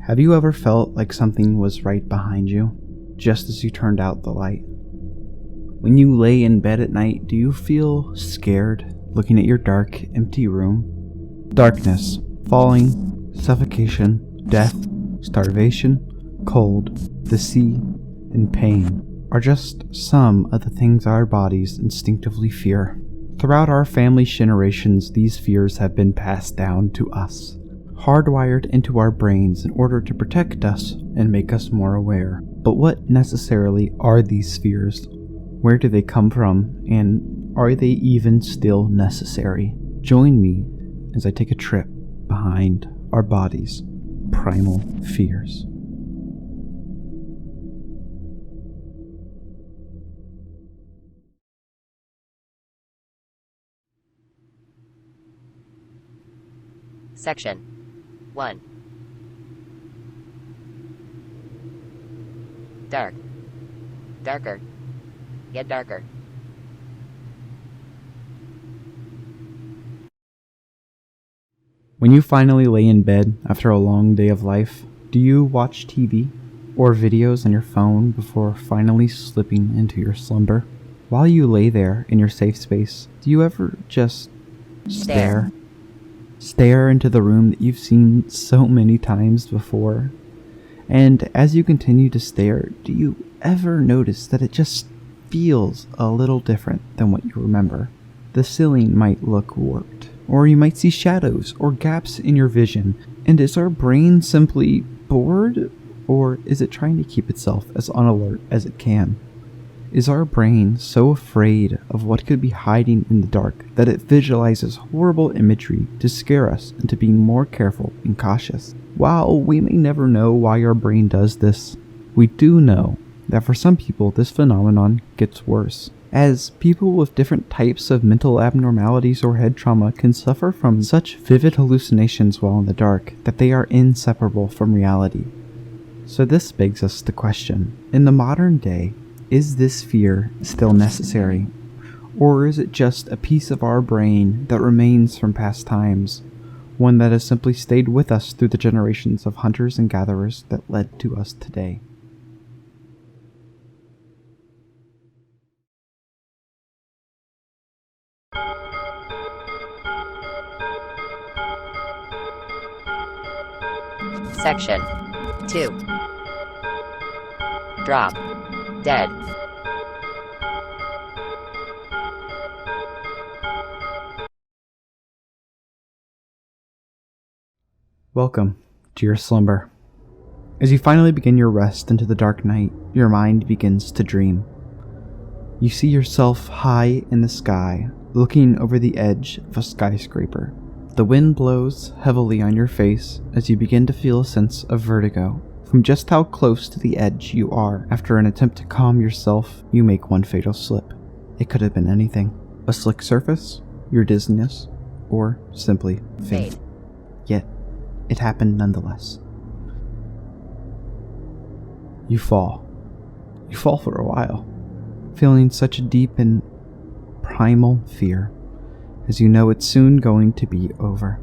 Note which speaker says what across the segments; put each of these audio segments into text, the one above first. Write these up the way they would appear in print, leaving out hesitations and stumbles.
Speaker 1: Have you ever felt like something was right behind you, just as you turned out the light? When you lay in bed at night, do you feel scared looking at your dark, empty room? Darkness, falling, suffocation, death, starvation, cold, the sea, and pain are just some of the things our bodies instinctively fear. Throughout our family generations, these fears have been passed down to us, hardwired into our brains in order to protect us and make us more aware. But what necessarily are these fears? Where do they come from? And are they even still necessary? Join me as I take a trip behind our bodies' primal fears.
Speaker 2: Section 1. Dark. Darker. Get darker.
Speaker 1: When you finally lay in bed after a long day of life, do you watch TV or videos on your phone before finally slipping into your slumber? While you lay there in your safe space, do you ever just stare? Stare into the room that you've seen so many times before? And as you continue to stare, do you ever notice that it just feels a little different than what you remember? The ceiling might look warped, or you might see shadows or gaps in your vision. And is our brain simply bored, or is it trying to keep itself as on alert as it can? Is our brain so afraid of what could be hiding in the dark that it visualizes horrible imagery to scare us into being more careful and cautious? While we may never know why our brain does this, we do know that for some people this phenomenon gets worse, as people with different types of mental abnormalities or head trauma can suffer from such vivid hallucinations while in the dark that they are inseparable from reality. So this begs us the question, in the modern day, is this fear still necessary? Or is it just a piece of our brain that remains from past times, one that has simply stayed with us through the generations of hunters and gatherers that led to us today?
Speaker 2: Section 2. Drop. Dead.
Speaker 1: Welcome to your slumber. As you finally begin your rest into the dark night, your mind begins to dream. You see yourself high in the sky, looking over the edge of a skyscraper. The wind blows heavily on your face as you begin to feel a sense of vertigo from just how close to the edge you are. After an attempt to calm yourself, you make one fatal slip. It could have been anything. A slick surface, your dizziness, or simply fate. Yet, it happened nonetheless. You fall. You fall for a while, feeling such a deep and primal fear, as you know it's soon going to be over.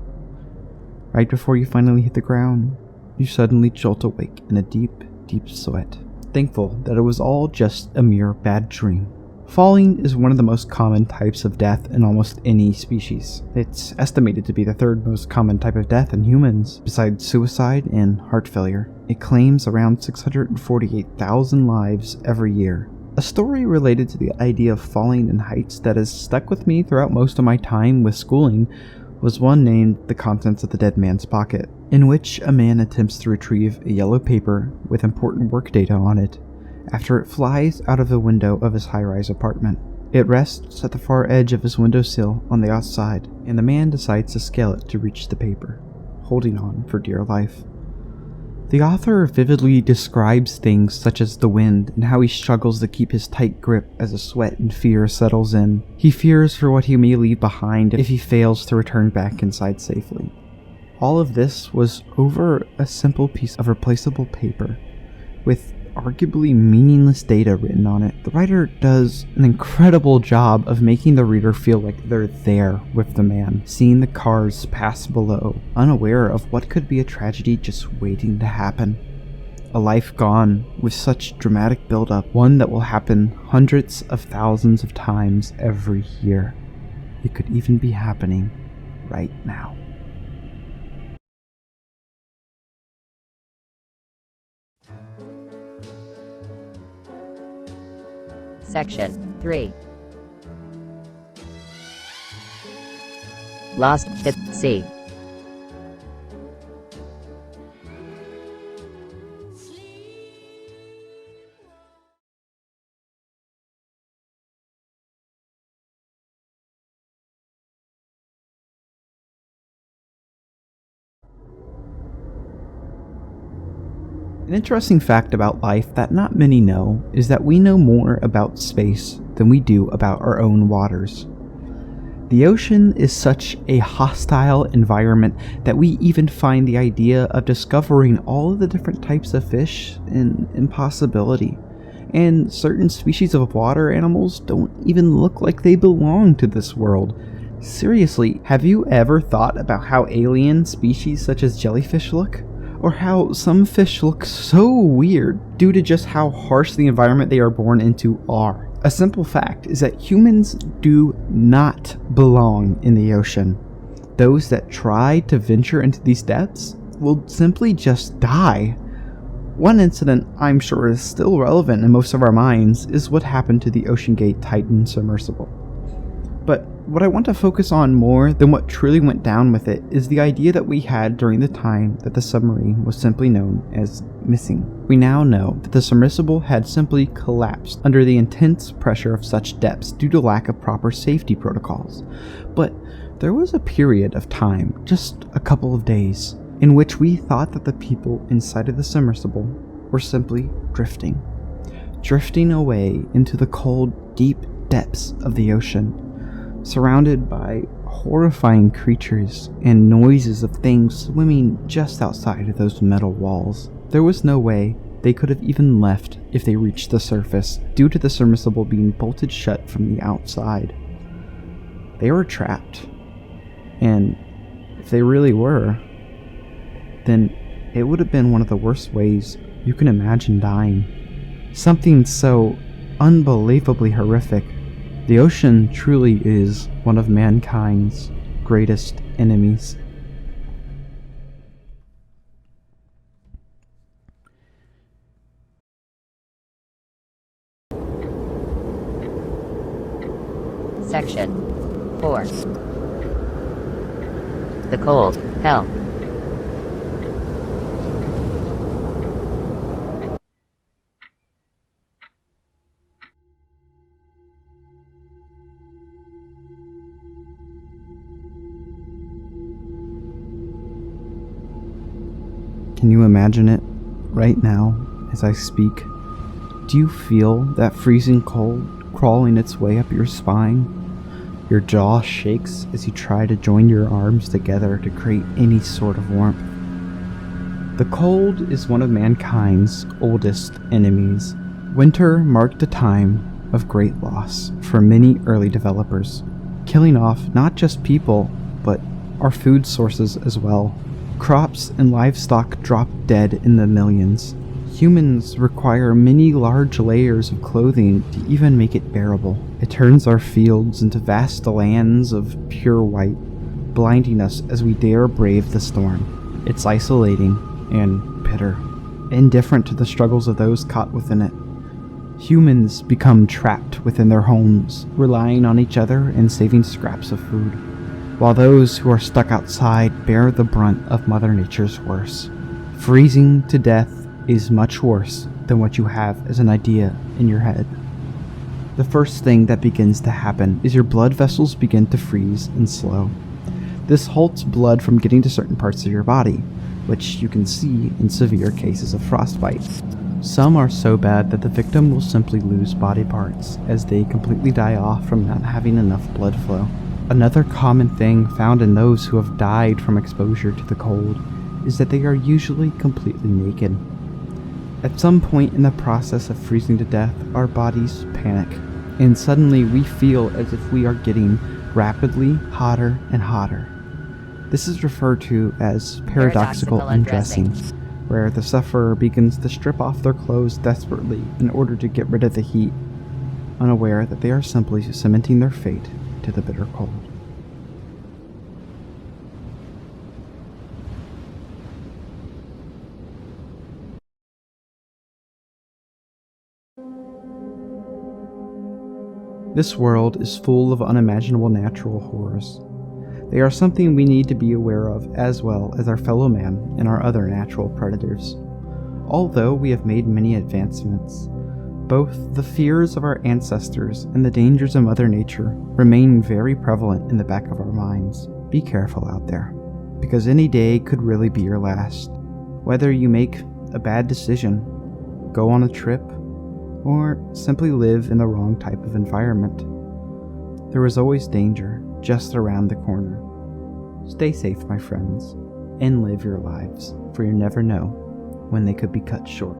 Speaker 1: Right before you finally hit the ground, you suddenly jolt awake in a deep, deep sweat, thankful that it was all just a mere bad dream. Falling is one of the most common types of death in almost any species. It's estimated to be the third most common type of death in humans, besides suicide and heart failure. It claims around 648,000 lives every year. A story related to the idea of falling in heights that has stuck with me throughout most of my time with schooling was one named The Contents of the Dead Man's Pocket, in which a man attempts to retrieve a yellow paper with important work data on it after it flies out of the window of his high-rise apartment. It rests at the far edge of his windowsill on the outside, and the man decides to scale it to reach the paper, holding on for dear life. The author vividly describes things such as the wind and how he struggles to keep his tight grip as a sweat and fear settles in. He fears for what he may leave behind if he fails to return back inside safely. All of this was over a simple piece of replaceable paper with arguably meaningless data written on it, the writer does an incredible job of making the reader feel like they're there with the man, seeing the cars pass below, unaware of what could be a tragedy just waiting to happen. A life gone with such dramatic buildup, one that will happen hundreds of thousands of times every year. It could even be happening right now.
Speaker 2: Section 3. Lost at Sea.
Speaker 1: An interesting fact about life that not many know is that we know more about space than we do about our own waters. The ocean is such a hostile environment that we even find the idea of discovering all of the different types of fish an impossibility. And certain species of water animals don't even look like they belong to this world. Seriously, have you ever thought about how alien species such as jellyfish look? Or how some fish look so weird due to just how harsh the environment they are born into are. A simple fact is that humans do not belong in the ocean. Those that try to venture into these depths will simply just die. One incident I'm sure is still relevant in most of our minds is what happened to the OceanGate Titan submersible. But what I want to focus on more than what truly went down with it is the idea that we had during the time that the submarine was simply known as missing. We now know that the submersible had simply collapsed under the intense pressure of such depths due to lack of proper safety protocols. But there was a period of time, just a couple of days, in which we thought that the people inside of the submersible were simply drifting away into the cold, deep depths of the ocean, surrounded by horrifying creatures and noises of things swimming just outside of those metal walls. There was no way they could have even left if they reached the surface, due to the submersible being bolted shut from the outside. They were trapped, and if they really were, then it would have been one of the worst ways you can imagine dying. Something so unbelievably horrific. The ocean truly is one of mankind's greatest enemies.
Speaker 2: Section 4. The Cold Hell.
Speaker 1: Can you imagine it right now as I speak? Do you feel that freezing cold crawling its way up your spine? Your jaw shakes as you try to join your arms together to create any sort of warmth. The cold is one of mankind's oldest enemies. Winter marked a time of great loss for many early developers, killing off not just people, but our food sources as well. Crops and livestock drop dead in the millions. Humans require many large layers of clothing to even make it bearable. It turns our fields into vast lands of pure white, blinding us as we dare brave the storm. It's isolating and bitter, indifferent to the struggles of those caught within it. Humans become trapped within their homes, relying on each other and saving scraps of food, while those who are stuck outside bear the brunt of Mother Nature's worst. Freezing to death is much worse than what you have as an idea in your head. The first thing that begins to happen is your blood vessels begin to freeze and slow. This halts blood from getting to certain parts of your body, which you can see in severe cases of frostbite. Some are so bad that the victim will simply lose body parts as they completely die off from not having enough blood flow. Another common thing found in those who have died from exposure to the cold is that they are usually completely naked. At some point in the process of freezing to death, our bodies panic, and suddenly we feel as if we are getting rapidly hotter and hotter. This is referred to as paradoxical undressing, where the sufferer begins to strip off their clothes desperately in order to get rid of the heat, unaware that they are simply cementing their fate to the bitter cold. This world is full of unimaginable natural horrors. They are something we need to be aware of, as well as our fellow man and our other natural predators. Although we have made many advancements, both the fears of our ancestors and the dangers of Mother Nature remain very prevalent in the back of our minds. Be careful out there, because any day could really be your last. Whether you make a bad decision, go on a trip, or simply live in the wrong type of environment, there is always danger just around the corner. Stay safe, my friends, and live your lives, for you never know when they could be cut short.